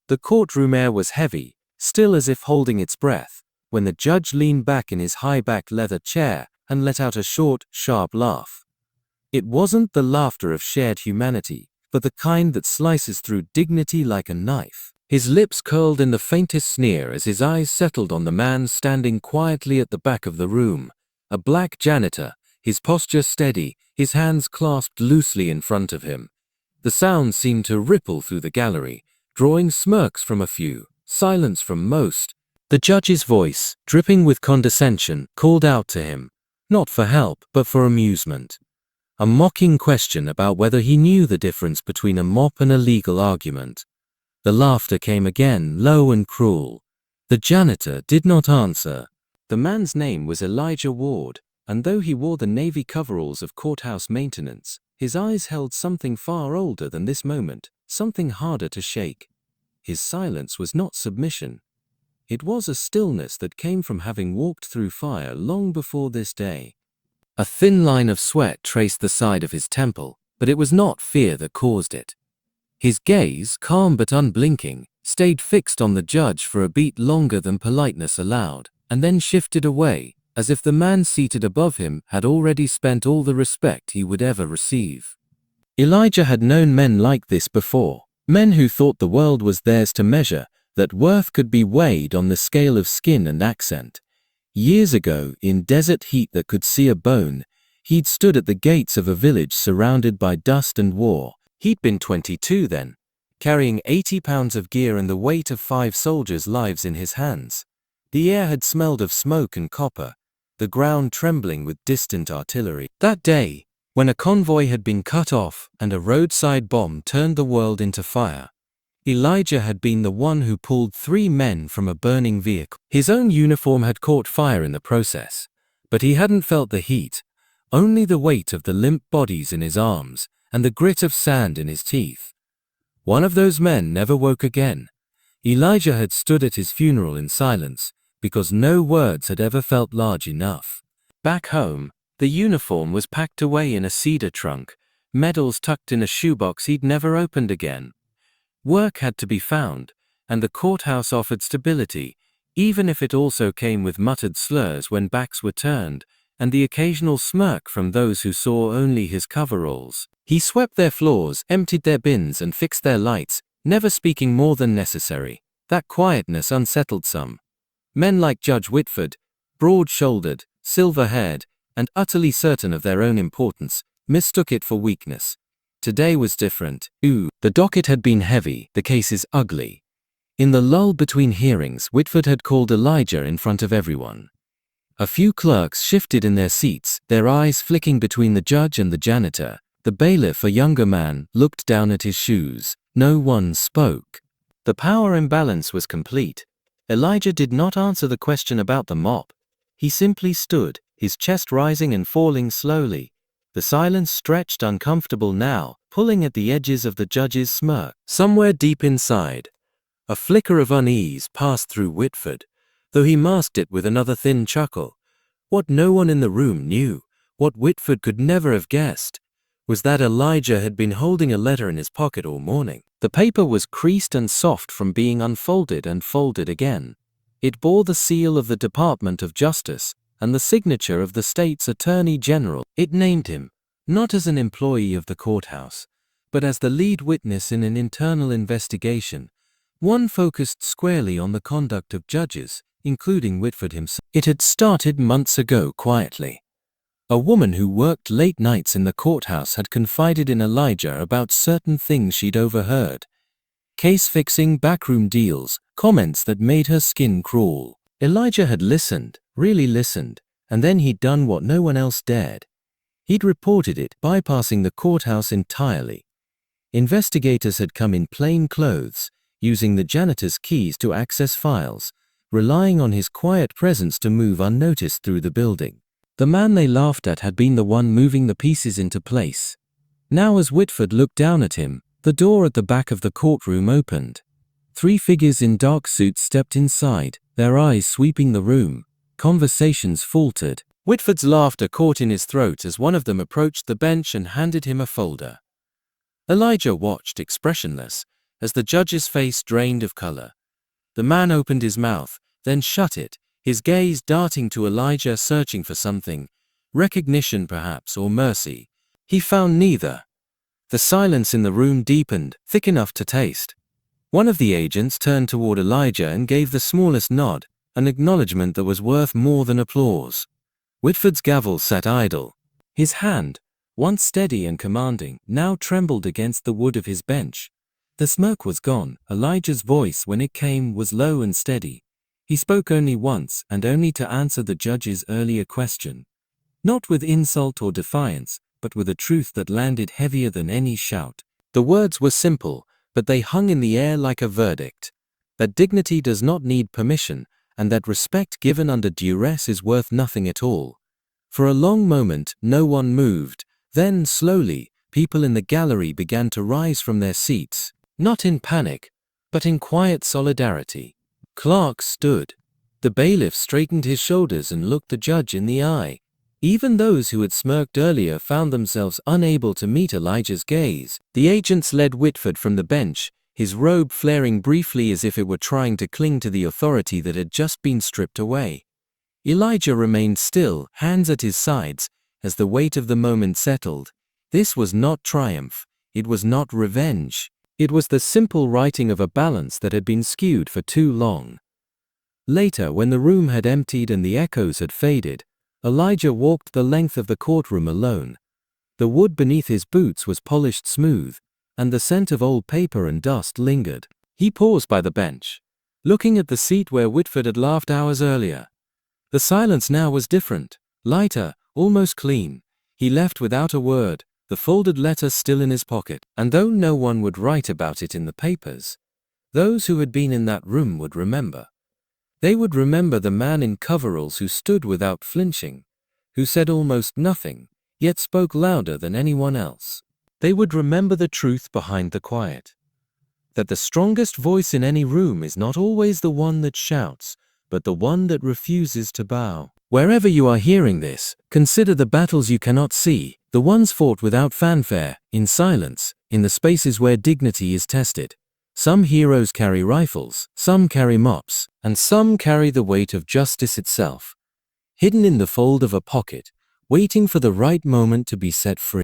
The courtroom air was heavy, still as if holding its breath, when the judge leaned back in his high-backed leather chair and let out a short, sharp laugh. It wasn't the laughter of shared humanity, but the kind that slices through dignity like a knife. His lips curled in the faintest sneer as his eyes settled on the man standing quietly at the back of the room, a black janitor, his posture steady, his hands clasped loosely in front of him. The sound seemed to ripple through the gallery, drawing smirks from a few, silence from most. The judge's voice, dripping with condescension, called out to him, not for help, but for amusement. A mocking question about whether he knew the difference between a mop and a legal argument. The laughter came again, low and cruel. The janitor did not answer. The man's name was Elijah Ward, and though he wore the navy coveralls of courthouse maintenance, his eyes held something far older than this moment, something harder to shake. His silence was not submission. It was a stillness that came from having walked through fire long before this day. A thin line of sweat traced the side of his temple, but it was not fear that caused it. His gaze, calm but unblinking, stayed fixed on the judge for a beat longer than politeness allowed, and then shifted away, as if the man seated above him had already spent all the respect he would ever receive. Elijah had known men like this before, men who thought the world was theirs to measure, that worth could be weighed on the scale of skin and accent. Years ago, in desert heat that could see a bone, he'd stood at the gates of a village surrounded by dust and war. He'd been 22 then, carrying 80 pounds of gear and the weight of 5 soldiers' lives in his hands. The air had smelled of smoke and copper, the ground trembling with distant artillery. That day, when a convoy had been cut off and a roadside bomb turned the world into fire, Elijah had been the one who pulled 3 men from a burning vehicle. His own uniform had caught fire in the process, but he hadn't felt the heat, only the weight of the limp bodies in his arms and the grit of sand in his teeth. One of those men never woke again. Elijah had stood at his funeral in silence, because no words had ever felt large enough. Back home, the uniform was packed away in a cedar trunk, medals tucked in a shoebox he'd never opened again. Work had to be found, and the courthouse offered stability, even if it also came with muttered slurs when backs were turned, and the occasional smirk from those who saw only his coveralls. He swept their floors, emptied their bins, and fixed their lights, never speaking more than necessary. That quietness unsettled some. Men like Judge Whitford, broad-shouldered, silver-haired, and utterly certain of their own importance, mistook it for weakness. Today was different. The docket had been heavy, the cases ugly. In the lull between hearings, Whitford had called Elijah in front of everyone. A few clerks shifted in their seats, their eyes flicking between the judge and the janitor. The bailiff, a younger man, looked down at his shoes. No one spoke. The power imbalance was complete. Elijah did not answer the question about the mop. He simply stood, his chest rising and falling slowly. The silence stretched uncomfortable now, pulling at the edges of the judge's smirk. Somewhere deep inside, a flicker of unease passed through Whitford, though he masked it with another thin chuckle. What no one in the room knew, what Whitford could never have guessed, was that Elijah had been holding a letter in his pocket all morning. The paper was creased and soft from being unfolded and folded again. It bore the seal of the Department of Justice and the signature of the state's Attorney General. It named him, not as an employee of the courthouse, but as the lead witness in an internal investigation, one focused squarely on the conduct of judges, including Whitford himself. It had started months ago quietly. A woman who worked late nights in the courthouse had confided in Elijah about certain things she'd overheard. Case-fixing, backroom deals, comments that made her skin crawl. Elijah had listened, really listened, and then he'd done what no one else dared. He'd reported it, bypassing the courthouse entirely. Investigators had come in plain clothes, using the janitor's keys to access files, relying on his quiet presence to move unnoticed through the building. The man they laughed at had been the one moving the pieces into place. Now as Whitford looked down at him, the door at the back of the courtroom opened. 3 figures in dark suits stepped inside, their eyes sweeping the room. Conversations faltered. Whitford's laughter caught in his throat as one of them approached the bench and handed him a folder. Elijah watched, expressionless, as the judge's face drained of color. The man opened his mouth, then shut it, his gaze darting to Elijah, searching for something, recognition perhaps, or mercy. He found neither. The silence in the room deepened, thick enough to taste. One of the agents turned toward Elijah and gave the smallest nod, an acknowledgement that was worth more than applause. Whitford's gavel sat idle. His hand, once steady and commanding, now trembled against the wood of his bench. The smirk was gone. Elijah's voice, when it came, was low and steady. He spoke only once, and only to answer the judge's earlier question. Not with insult or defiance, but with a truth that landed heavier than any shout. The words were simple, but they hung in the air like a verdict. That dignity does not need permission, and that respect given under duress is worth nothing at all. For a long moment, no one moved. Then, slowly, people in the gallery began to rise from their seats, not in panic, but in quiet solidarity. Clark stood. The bailiff straightened his shoulders and looked the judge in the eye. Even those who had smirked earlier found themselves unable to meet Elijah's gaze. The agents led Whitford from the bench, his robe flaring briefly as if it were trying to cling to the authority that had just been stripped away. Elijah remained still, hands at his sides, as the weight of the moment settled. This was not triumph. It was not revenge. It was the simple righting of a balance that had been skewed for too long. Later, when the room had emptied and the echoes had faded, Elijah walked the length of the courtroom alone. The wood beneath his boots was polished smooth, and the scent of old paper and dust lingered. He paused by the bench, looking at the seat where Whitford had laughed hours earlier. The silence now was different, lighter, almost clean. He left without a word, the folded letter still in his pocket. And though no one would write about it in the papers, those who had been in that room would remember. They would remember the man in coveralls who stood without flinching, who said almost nothing, yet spoke louder than anyone else. They would remember the truth behind the quiet. That the strongest voice in any room is not always the one that shouts, but the one that refuses to bow. Wherever you are hearing this, consider the battles you cannot see, the ones fought without fanfare, in silence, in the spaces where dignity is tested. Some heroes carry rifles, some carry mops, and some carry the weight of justice itself, hidden in the fold of a pocket, waiting for the right moment to be set free.